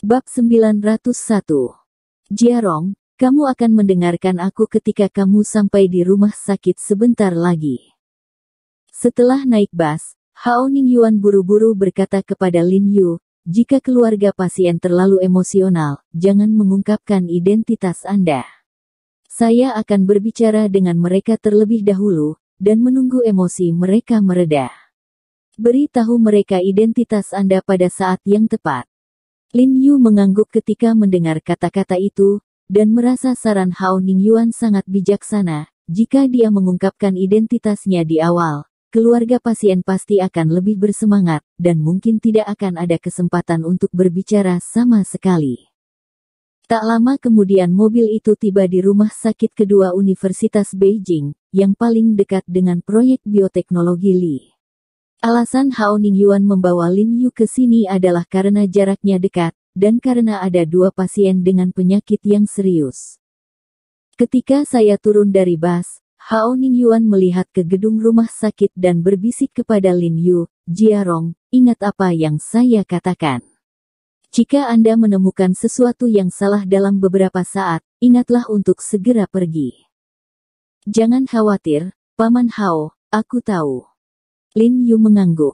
Bab 901. Jiarong, kamu akan mendengarkan aku ketika kamu sampai di rumah sakit sebentar lagi. Setelah naik bus, Hao Ningyuan buru-buru berkata kepada Lin Yu, jika keluarga pasien terlalu emosional, jangan mengungkapkan identitas Anda. Saya akan berbicara dengan mereka terlebih dahulu, dan menunggu emosi mereka mereda. Beritahu mereka identitas Anda pada saat yang tepat. Lin Yu mengangguk ketika mendengar kata-kata itu, dan merasa saran Hao Ningyuan sangat bijaksana. Jika dia mengungkapkan identitasnya di awal, keluarga pasien pasti akan lebih bersemangat, dan mungkin tidak akan ada kesempatan untuk berbicara sama sekali. Tak lama kemudian mobil itu tiba di rumah sakit kedua Universitas Beijing, yang paling dekat dengan proyek bioteknologi Li. Alasan Hao Ningyuan membawa Lin Yu ke sini adalah karena jaraknya dekat, dan karena ada dua pasien dengan penyakit yang serius. Ketika saya turun dari bus, Hao Ningyuan melihat ke gedung rumah sakit dan berbisik kepada Lin Yu, Jiarong, ingat apa yang saya katakan. Jika Anda menemukan sesuatu yang salah dalam beberapa saat, ingatlah untuk segera pergi. Jangan khawatir, Paman Hao, aku tahu. Lin Yu mengangguk.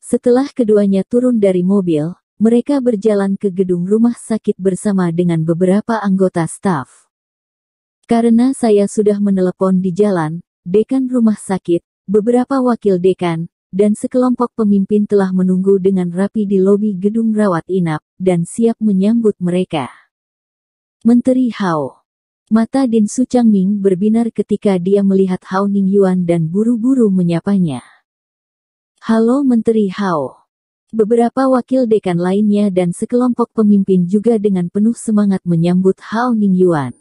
Setelah keduanya turun dari mobil, mereka berjalan ke gedung rumah sakit bersama dengan beberapa anggota staf. Karena saya sudah menelepon di jalan, dekan rumah sakit, beberapa wakil dekan, dan sekelompok pemimpin telah menunggu dengan rapi di lobi gedung rawat inap, dan siap menyambut mereka. Menteri Hao. Mata Din Su Changming berbinar ketika dia melihat Hao Ningyuan dan buru-buru menyapanya. Halo Menteri Hao. Beberapa wakil dekan lainnya dan sekelompok pemimpin juga dengan penuh semangat menyambut Hao Ningyuan.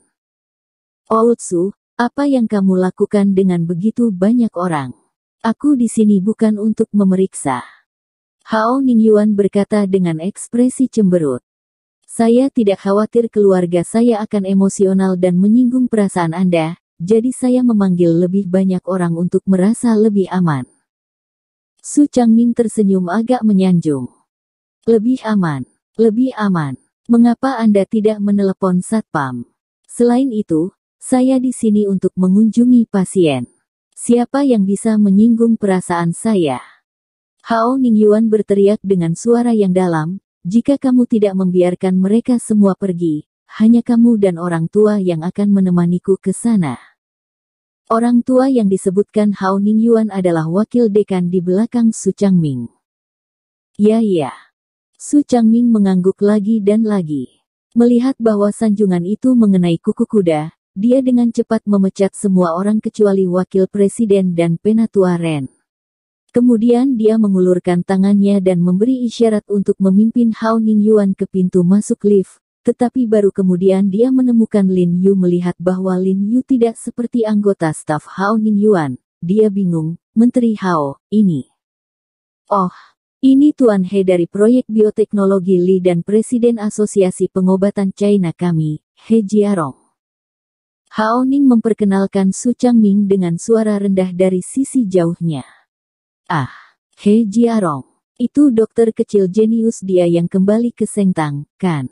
Outsu, apa yang kamu lakukan dengan begitu banyak orang? Aku di sini bukan untuk memeriksa. Hao Ningyuan berkata dengan ekspresi cemberut. Saya tidak khawatir keluarga saya akan emosional dan menyinggung perasaan Anda, jadi saya memanggil lebih banyak orang untuk merasa lebih aman. Su Changming tersenyum agak menyanjung. Lebih aman. Lebih aman. Mengapa Anda tidak menelepon satpam? Selain itu, saya di sini untuk mengunjungi pasien. Siapa yang bisa menyinggung perasaan saya? Hao Ningyuan berteriak dengan suara yang dalam, jika kamu tidak membiarkan mereka semua pergi, hanya kamu dan orang tua yang akan menemaniku ke sana. Orang tua yang disebutkan Hao Ningyuan adalah wakil dekan di belakang Su Changming. Ya. Su Changming mengangguk lagi dan lagi. Melihat bahwa sanjungan itu mengenai kuku kuda, dia dengan cepat memecat semua orang kecuali wakil presiden dan penatua Ren. Kemudian dia mengulurkan tangannya dan memberi isyarat untuk memimpin Hao Ningyuan ke pintu masuk lift. Tetapi baru kemudian dia menemukan Lin Yu melihat bahwa Lin Yu tidak seperti anggota staf Hao Ningyuan. Dia bingung, Menteri Hao, ini. Oh, ini Tuan He dari proyek bioteknologi Li dan Presiden Asosiasi Pengobatan China kami, He Jiarong. Hao Ning memperkenalkan Su Changming dengan suara rendah dari sisi jauhnya. Ah, He Jiarong, itu dokter kecil jenius dia yang kembali ke Sengtang, kan?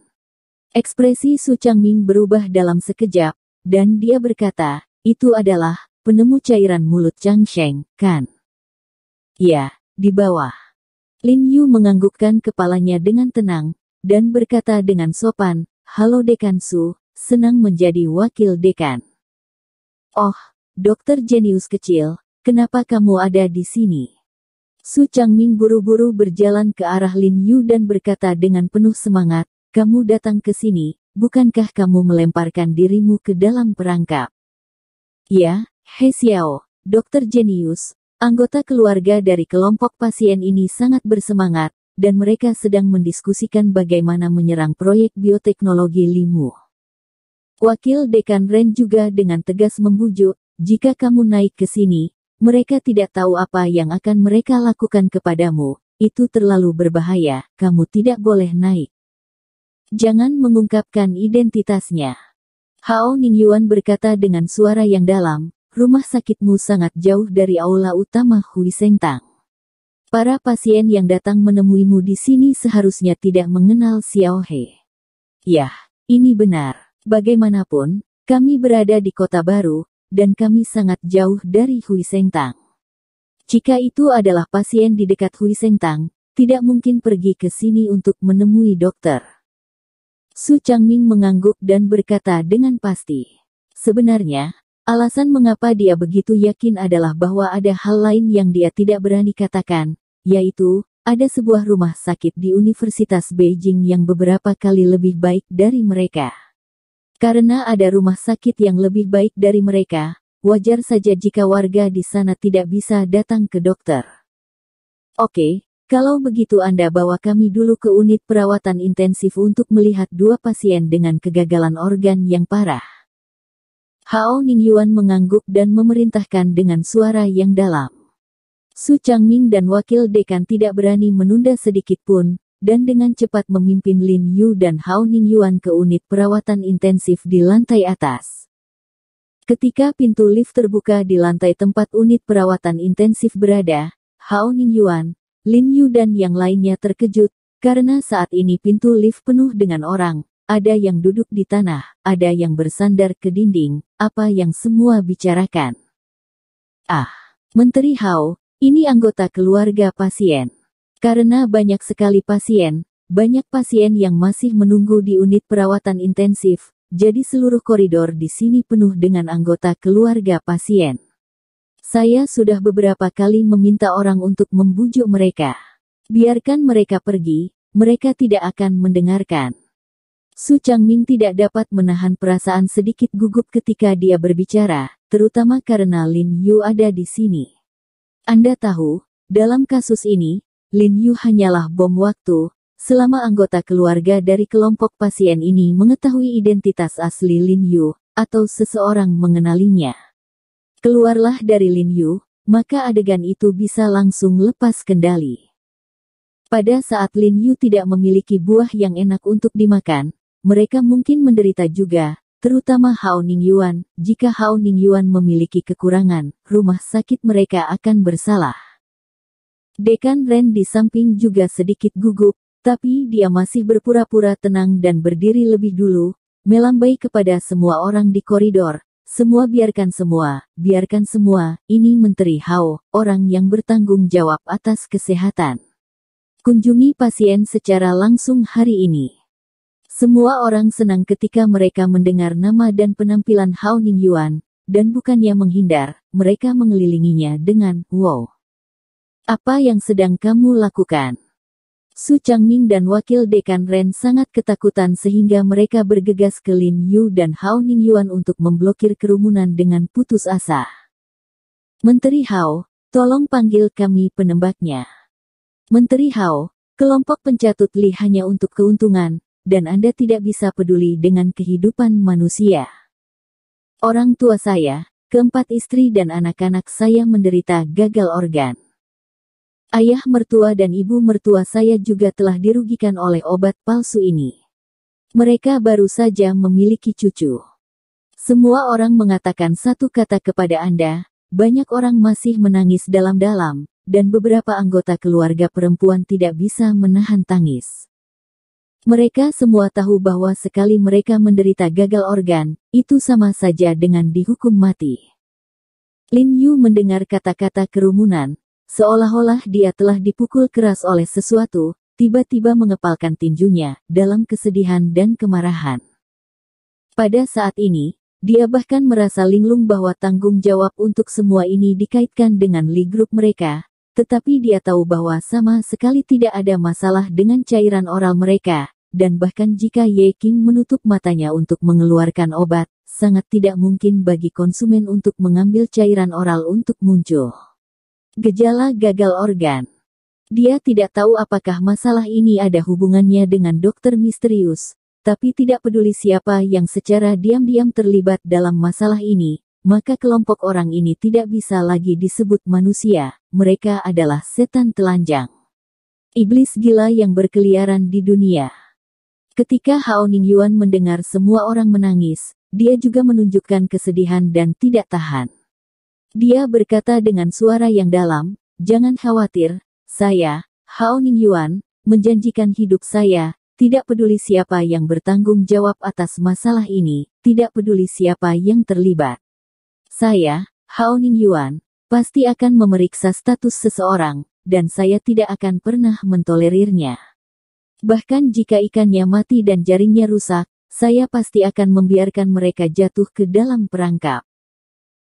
Ekspresi Su Changming berubah dalam sekejap, dan dia berkata, itu adalah penemu cairan mulut Changsheng, kan? Ya, di bawah. Lin Yu menganggukkan kepalanya dengan tenang, dan berkata dengan sopan, halo Dekan Su, senang menjadi wakil dekan. Oh, dokter jenius kecil, kenapa kamu ada di sini? Su Changming buru-buru berjalan ke arah Lin Yu dan berkata dengan penuh semangat, kamu datang ke sini, bukankah kamu melemparkan dirimu ke dalam perangkap? Ya, He Xiao, dokter jenius, anggota keluarga dari kelompok pasien ini sangat bersemangat, dan mereka sedang mendiskusikan bagaimana menyerang proyek bioteknologi Limu. Wakil dekan Ren juga dengan tegas membujuk, jika kamu naik ke sini, mereka tidak tahu apa yang akan mereka lakukan kepadamu, itu terlalu berbahaya, kamu tidak boleh naik. Jangan mengungkapkan identitasnya. Hao Ningyuan berkata dengan suara yang dalam, rumah sakitmu sangat jauh dari aula utama Hui Sengtang. Para pasien yang datang menemuimu di sini seharusnya tidak mengenal Xiao He. Yah, ini benar. Bagaimanapun, kami berada di kota baru, dan kami sangat jauh dari Hui Sengtang. Jika itu adalah pasien di dekat Hui Sengtang, tidak mungkin pergi ke sini untuk menemui dokter. Su Changming mengangguk dan berkata dengan pasti. Sebenarnya, alasan mengapa dia begitu yakin adalah bahwa ada hal lain yang dia tidak berani katakan, yaitu, ada sebuah rumah sakit di Universitas Beijing yang beberapa kali lebih baik dari mereka. Karena ada rumah sakit yang lebih baik dari mereka, wajar saja jika warga di sana tidak bisa datang ke dokter. Oke, kalau begitu Anda bawa kami dulu ke unit perawatan intensif untuk melihat 2 pasien dengan kegagalan organ yang parah. Hao Ningyuan mengangguk dan memerintahkan dengan suara yang dalam. Su Changming dan wakil dekan tidak berani menunda sedikit pun, dan dengan cepat memimpin Lin Yu dan Hao Ningyuan ke unit perawatan intensif di lantai atas. Ketika pintu lift terbuka di lantai tempat unit perawatan intensif berada, Hao Ningyuan, Lin Yu dan yang lainnya terkejut, karena saat ini pintu lift penuh dengan orang, ada yang duduk di tanah, ada yang bersandar ke dinding, apa yang semua bicarakan. Ah, Menteri Hao, ini anggota keluarga pasien. Karena banyak sekali pasien, banyak pasien yang masih menunggu di unit perawatan intensif, jadi seluruh koridor di sini penuh dengan anggota keluarga pasien. Saya sudah beberapa kali meminta orang untuk membujuk mereka. Biarkan mereka pergi, mereka tidak akan mendengarkan. Su Changming tidak dapat menahan perasaan sedikit gugup ketika dia berbicara, terutama karena Lin Yu ada di sini. Anda tahu, dalam kasus ini, Lin Yu hanyalah bom waktu, selama anggota keluarga dari kelompok pasien ini mengetahui identitas asli Lin Yu, atau seseorang mengenalinya. Keluarlah dari Lin Yu, maka adegan itu bisa langsung lepas kendali. Pada saat Lin Yu tidak memiliki buah yang enak untuk dimakan, mereka mungkin menderita juga, terutama Hao Ningyuan. Jika Hao Ningyuan memiliki kekurangan, rumah sakit mereka akan bersalah. Dekan Ren di samping juga sedikit gugup, tapi dia masih berpura-pura tenang dan berdiri lebih dulu, melambai kepada semua orang di koridor. Semua biarkan semua, ini Menteri Hao, orang yang bertanggung jawab atas kesehatan. Kunjungi pasien secara langsung hari ini. Semua orang senang ketika mereka mendengar nama dan penampilan Hao Ningyuan, dan bukannya menghindar, mereka mengelilinginya dengan, wow. Apa yang sedang kamu lakukan? Su Changming dan wakil dekan Ren sangat ketakutan sehingga mereka bergegas ke Lin Yu dan Hao Ningyuan untuk memblokir kerumunan dengan putus asa. Menteri Hao, tolong panggil kami penembaknya. Menteri Hao, kelompok pencatut Li hanya untuk keuntungan, dan Anda tidak bisa peduli dengan kehidupan manusia. Orang tua saya, keempat istri dan anak-anak saya menderita gagal organ. Ayah mertua dan ibu mertua saya juga telah dirugikan oleh obat palsu ini. Mereka baru saja memiliki cucu. Semua orang mengatakan satu kata kepada Anda, banyak orang masih menangis dalam-dalam, dan beberapa anggota keluarga perempuan tidak bisa menahan tangis. Mereka semua tahu bahwa sekali mereka menderita gagal organ, itu sama saja dengan dihukum mati. Lin Yu mendengar kata-kata kerumunan, seolah-olah dia telah dipukul keras oleh sesuatu, tiba-tiba mengepalkan tinjunya, dalam kesedihan dan kemarahan. Pada saat ini, dia bahkan merasa linglung bahwa tanggung jawab untuk semua ini dikaitkan dengan Li Group mereka, tetapi dia tahu bahwa sama sekali tidak ada masalah dengan cairan oral mereka, dan bahkan jika Ye Qing menutup matanya untuk mengeluarkan obat, sangat tidak mungkin bagi konsumen untuk mengambil cairan oral untuk muncul gejala gagal organ. Dia tidak tahu apakah masalah ini ada hubungannya dengan dokter misterius, tapi tidak peduli siapa yang secara diam-diam terlibat dalam masalah ini, maka kelompok orang ini tidak bisa lagi disebut manusia, mereka adalah setan telanjang. Iblis gila yang berkeliaran di dunia. Ketika Hao Ningyuan mendengar semua orang menangis, dia juga menunjukkan kesedihan dan tidak tahan. Dia berkata dengan suara yang dalam, jangan khawatir, saya, Hao Ningyuan, menjanjikan hidup saya, tidak peduli siapa yang bertanggung jawab atas masalah ini, tidak peduli siapa yang terlibat. Saya, Hao Ningyuan, pasti akan memeriksa status seseorang, dan saya tidak akan pernah mentolerirnya. Bahkan jika ikannya mati dan jaringnya rusak, saya pasti akan membiarkan mereka jatuh ke dalam perangkap.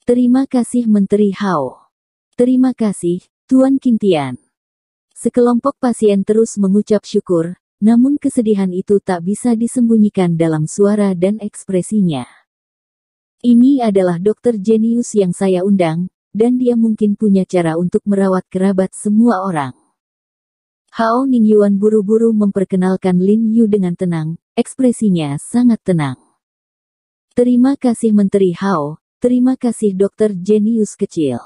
Terima kasih Menteri Hao. Terima kasih, Tuan Qingtian. Sekelompok pasien terus mengucap syukur, namun kesedihan itu tak bisa disembunyikan dalam suara dan ekspresinya. Ini adalah dokter jenius yang saya undang, dan dia mungkin punya cara untuk merawat kerabat semua orang. Hao Ningyuan buru-buru memperkenalkan Lin Yu dengan tenang, ekspresinya sangat tenang. Terima kasih Menteri Hao, terima kasih dokter jenius kecil.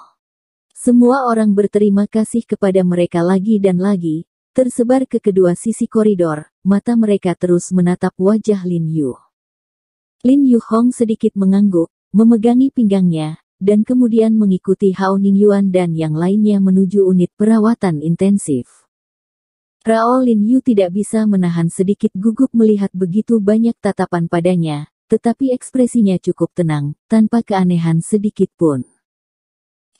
Semua orang berterima kasih kepada mereka lagi dan lagi, tersebar ke kedua sisi koridor, mata mereka terus menatap wajah Lin Yu. Lin Yu Hong sedikit mengangguk, memegangi pinggangnya, dan kemudian mengikuti Hao Ningyuan dan yang lainnya menuju unit perawatan intensif. Rao Lin Yu tidak bisa menahan sedikit gugup melihat begitu banyak tatapan padanya, tetapi ekspresinya cukup tenang, tanpa keanehan sedikit pun.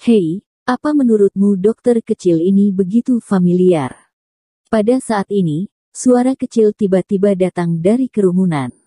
Hei, apa menurutmu dokter kecil ini begitu familiar? Pada saat ini, suara kecil tiba-tiba datang dari kerumunan.